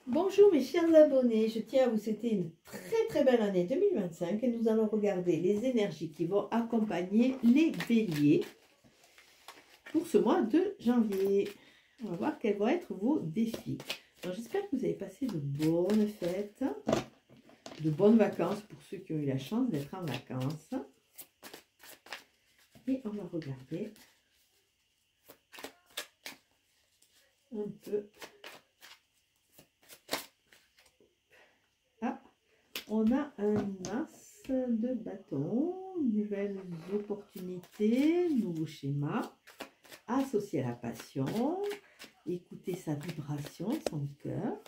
Bonjour mes chers abonnés, je tiens à vous souhaiter une très belle année 2025 et nous allons regarder les énergies qui vont accompagner les béliers pour ce mois de janvier. On va voir quels vont être vos défis. J'espère que vous avez passé de bonnes fêtes, de bonnes vacances pour ceux qui ont eu la chance d'être en vacances. Et on va regarder un peu. On a un as de bâton, nouvelles opportunités, nouveau schéma, associé à la passion, écouter sa vibration, son cœur.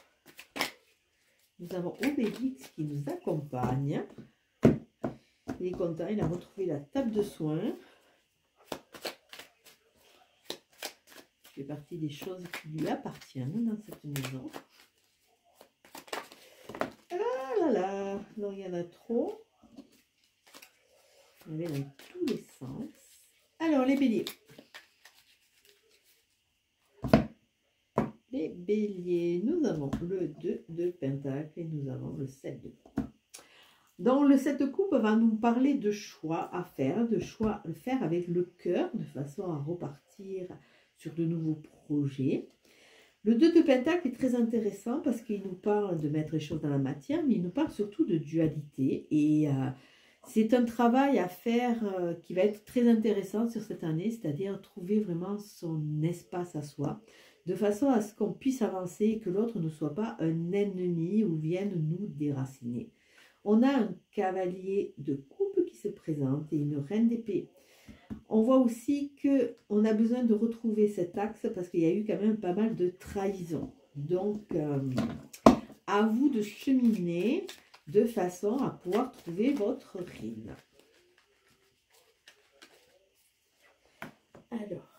Nous avons Obélix qui nous accompagne. Il est content, il a retrouvé la table de soins. Ça fait partie des choses qui lui appartiennent dans cette maison. Là, non, il y en a trop. Il y en avait dans tous les sens. Alors, les béliers. Les béliers, nous avons le 2 de pentacle et nous avons le 7 de coupe. Dans le 7 de coupe, va nous parler de choix à faire, de choix à faire avec le cœur, de façon à repartir sur de nouveaux projets. Le 2 de pentacle est très intéressant parce qu'il nous parle de mettre les choses dans la matière, mais il nous parle surtout de dualité. Et c'est un travail à faire qui va être très intéressant sur cette année, c'est-à-dire trouver vraiment son espace à soi, de façon à ce qu'on puisse avancer et que l'autre ne soit pas un ennemi ou vienne nous déraciner. On a un cavalier de coupe qui se présente et une reine d'épée. On voit aussi qu'on a besoin de retrouver cet axe parce qu'il y a eu quand même pas mal de trahison. Donc, à vous de cheminer de façon à pouvoir trouver votre rythme. Alors.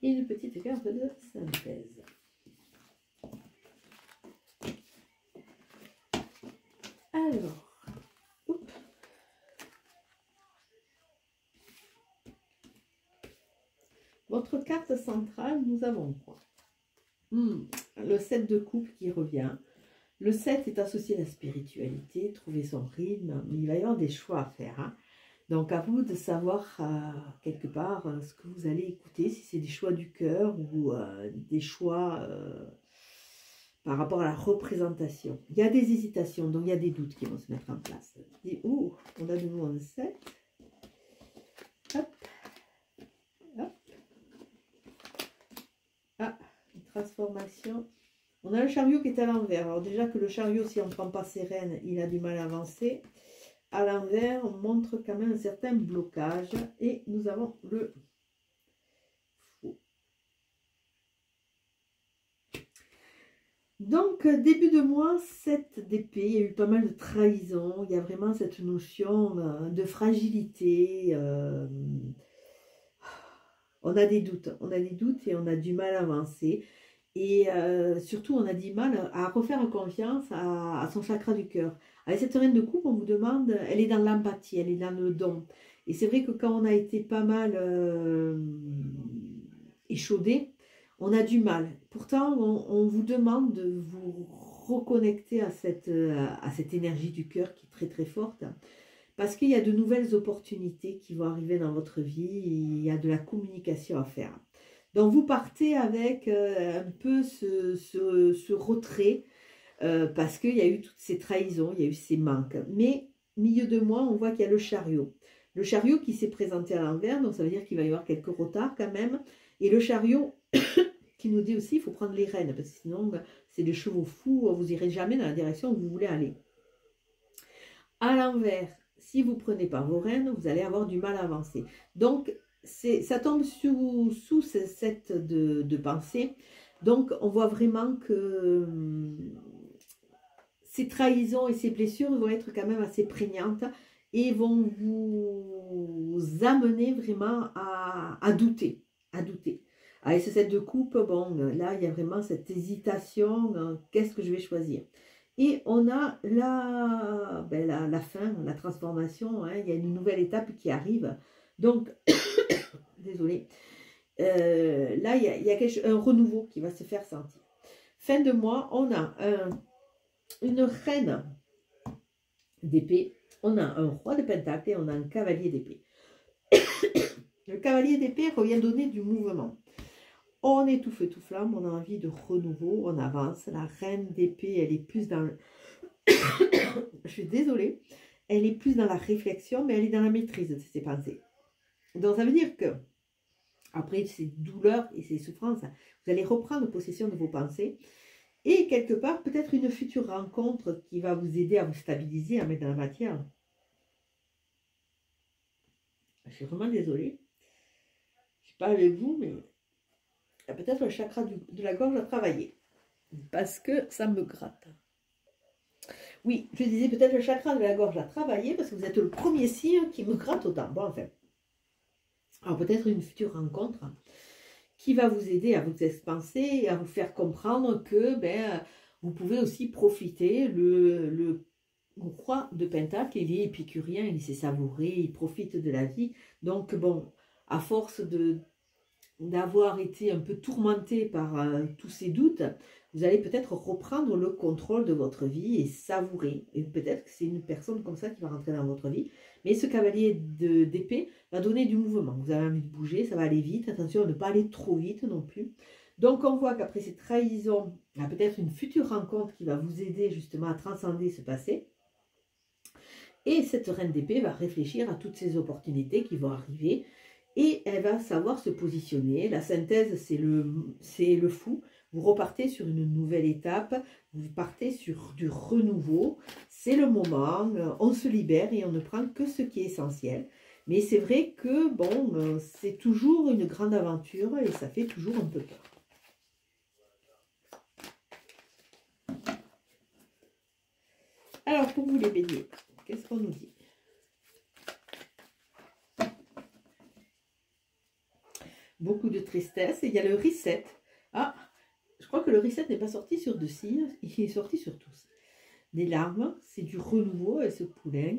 Et une petite carte de synthèse. Alors, votre carte centrale, nous avons quoi? Le 7 de coupe qui revient. Le 7 est associé à la spiritualité, trouver son rythme, mais il va y avoir des choix à faire. Hein. Donc, à vous de savoir quelque part ce que vous allez écouter, si c'est des choix du cœur ou des choix par rapport à la représentation. Il y a des hésitations, donc il y a des doutes qui vont se mettre en place. Et, on a de nouveau un 7. Hop. Hop. Ah, une transformation. On a le chariot qui est à l'envers. Alors déjà que le chariot, si on ne prend pas ses rênes, il a du mal à avancer. À l'envers, on montre quand même un certain blocage. Et nous avons le fou. Donc, début de mois, 7 d'épée, il y a eu pas mal de trahison. Il y a vraiment cette notion de fragilité. On a des doutes et on a du mal à avancer. Et surtout, on a du mal à refaire confiance à son chakra du cœur. Avec cette reine de coupe, on vous demande, elle est dans l'empathie, elle est dans le don. Et c'est vrai que quand on a été pas mal échaudé, on a du mal. Pourtant, on vous demande de vous reconnecter à cette énergie du cœur qui est très forte. Parce qu'il y a de nouvelles opportunités qui vont arriver dans votre vie. Il y a de la communication à faire. Donc, vous partez avec un peu ce retrait parce qu'il y a eu toutes ces trahisons, il y a eu ces manques. Mais, milieu de mois, on voit qu'il y a le chariot. Le chariot qui s'est présenté à l'envers, donc ça veut dire qu'il va y avoir quelques retards quand même. Et le chariot qui nous dit aussi qu'il faut prendre les rênes, parce que sinon, c'est des chevaux fous, vous n'irez jamais dans la direction où vous voulez aller. À l'envers, si vous ne prenez pas vos rênes, vous allez avoir du mal à avancer. Donc, ça tombe sous cette de pensée. Donc, on voit vraiment que ces trahisons et ces blessures vont être quand même assez prégnantes et vont vous amener vraiment à douter. à douter. Avec ce 7 de coupe, bon, là, il y a vraiment cette hésitation, qu'est-ce que je vais choisir? Et on a la fin, la transformation, hein, il y a une nouvelle étape qui arrive. Donc, désolé, là, il y a un renouveau qui va se faire sentir. Fin de mois, on a une reine d'épée, on a un roi de pentacle et on a un cavalier d'épée. Le cavalier d'épée revient donner du mouvement. On est tout feu tout flamme, on a envie de renouveau, on avance. La reine d'épée, elle est plus dans... Je suis désolée, elle est plus dans la réflexion, mais elle est dans la maîtrise de ses pensées. Donc ça veut dire que, après ces douleurs et ces souffrances, vous allez reprendre possession de vos pensées. Et quelque part, peut-être une future rencontre qui va vous aider à vous stabiliser, à mettre dans la matière. Je suis vraiment désolée. Je ne suis pas avec vous, mais il y a peut-être le chakra de la gorge à travailler. Parce que ça me gratte. Oui, je disais peut-être le chakra de la gorge à travailler parce que vous êtes le premier signe qui me gratte autant. Bon, enfin. Alors peut-être une future rencontre qui va vous aider à vous expanser et à vous faire comprendre que vous pouvez aussi profiter. Le roi de Pentacle, il est épicurien, il sait savourer, il profite de la vie. Donc bon, à force d'avoir été un peu tourmenté par tous ces doutes, vous allez peut-être reprendre le contrôle de votre vie et savourer. Et peut-être que c'est une personne comme ça qui va rentrer dans votre vie. Mais ce cavalier d'épée va donner du mouvement. Vous avez envie de bouger, ça va aller vite. Attention à ne pas aller trop vite non plus. Donc on voit qu'après ces trahisons, il y a peut-être une future rencontre qui va vous aider justement à transcender ce passé. Et cette reine d'épée va réfléchir à toutes ces opportunités qui vont arriver. Et elle va savoir se positionner. La synthèse, c'est le fou. Vous repartez sur une nouvelle étape. Vous partez sur du renouveau. C'est le moment. On se libère et on ne prend que ce qui est essentiel. Mais c'est vrai que, bon, c'est toujours une grande aventure et ça fait toujours un peu peur. Alors, pour vous les béliers, qu'est-ce qu'on nous dit ? Beaucoup de tristesse. Et il y a le reset. Ah, je crois que le reset n'est pas sorti sur deux signes, il est sorti sur tous. Des larmes, c'est du renouveau et ce poulain.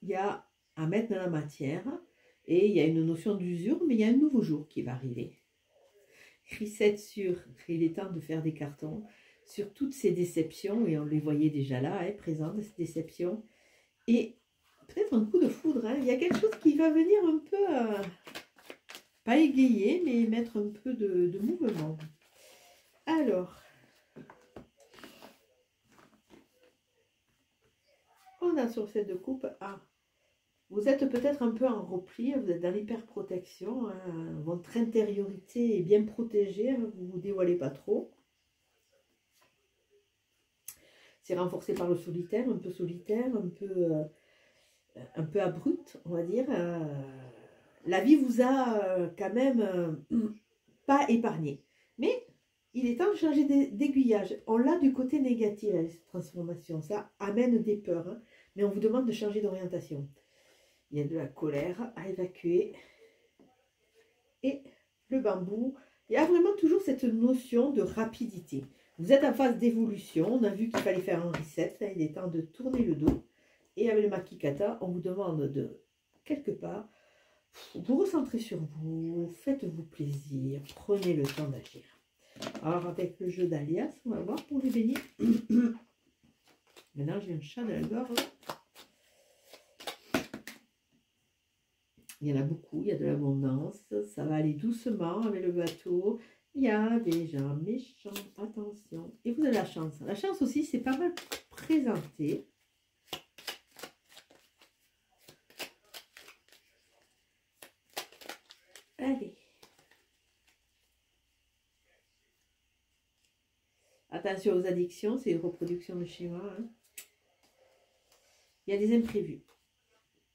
Il y a à mettre dans la matière et il y a une notion d'usure, mais il y a un nouveau jour qui va arriver. Reset sur, il est temps de faire des cartons, sur toutes ces déceptions, et on les voyait déjà là, présentes, ces déceptions. Et peut-être un coup de foudre, hein. Il y a quelque chose qui va venir un peu... pas égayer, mais mettre un peu de mouvement. Alors, on a sur cette coupe, vous êtes peut-être un peu en repli, vous êtes dans l'hyperprotection, hein, votre intériorité est bien protégée, hein, vous ne vous dévoilez pas trop. C'est renforcé par le solitaire, un peu abrupt, on va dire. La vie vous a quand même pas épargné. Mais il est temps de changer d'aiguillage. On l'a du côté négatif, cette transformation. Ça amène des peurs. Hein, mais on vous demande de changer d'orientation. Il y a de la colère à évacuer. Et le bambou. Il y a vraiment toujours cette notion de rapidité. Vous êtes en phase d'évolution. On a vu qu'il fallait faire un reset. Là, il est temps de tourner le dos. Et avec le Makikata, on vous demande de, quelque part, vous recentrez sur vous, faites-vous plaisir, prenez le temps d'agir. Alors avec le jeu d'alias, on va voir pour les bénis. Maintenant j'ai un chat de la gorge. Il y en a beaucoup, il y a de l'abondance, ça va aller doucement avec le bateau. Il y a des gens méchants, attention. Et vous avez la chance. La chance aussi, c'est pas mal présenté. Allez. Attention aux addictions, c'est une reproduction de schéma. Hein. Il y a des imprévus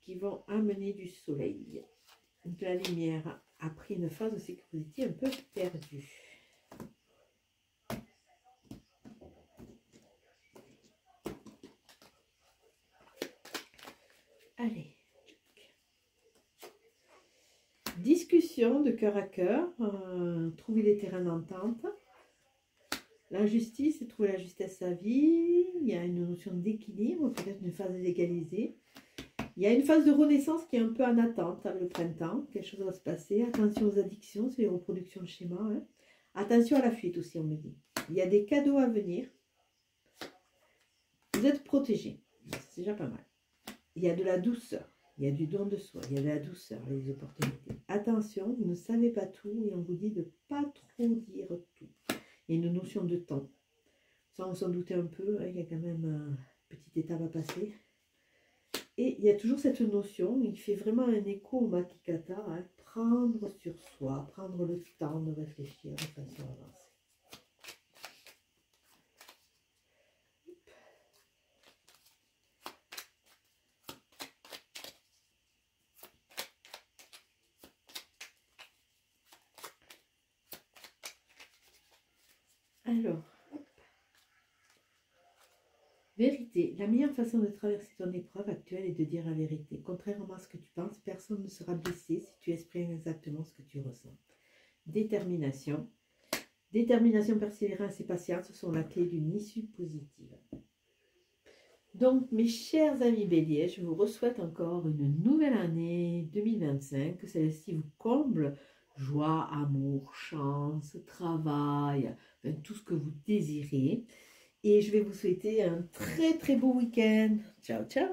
qui vont amener du soleil, de la lumière, après une phase aussi que vous étiez un peu perdu. Allez. Discussion discussion de cœur à cœur, trouver des terrains d'entente. La justice, c'est trouver la justesse à vie. Il y a une notion d'équilibre, peut-être une phase égalisée. Il y a une phase de renaissance qui est un peu en attente avec le printemps. Quelque chose va se passer. Attention aux addictions, c'est les reproductions de schémas. Hein. Attention à la fuite aussi, on me dit. Il y a des cadeaux à venir. Vous êtes protégés. C'est déjà pas mal. Il y a de la douceur. Il y a du don de soi. Il y a de la douceur, les opportunités. Attention, vous ne savez pas tout et on vous dit de ne pas trop dire tout. Il y a une notion de temps. Ça, on s'en doutait un peu. Hein, il y a quand même une petite étape à passer. Et il y a toujours cette notion, il fait vraiment un écho au Makikata, hein, prendre sur soi, prendre le temps de réfléchir de façon avancée. Alors, vérité. La meilleure façon de traverser ton épreuve actuelle est de dire la vérité. Contrairement à ce que tu penses, personne ne sera blessé si tu exprimes exactement ce que tu ressens. Détermination. Détermination, persévérance et patience sont la clé d'une issue positive. Donc, mes chers amis béliers, je vous souhaite encore une nouvelle année 2025, que celle-ci vous comble joie, amour, chance, travail, enfin, tout ce que vous désirez. Et je vais vous souhaiter un très très beau week-end. Ciao, ciao!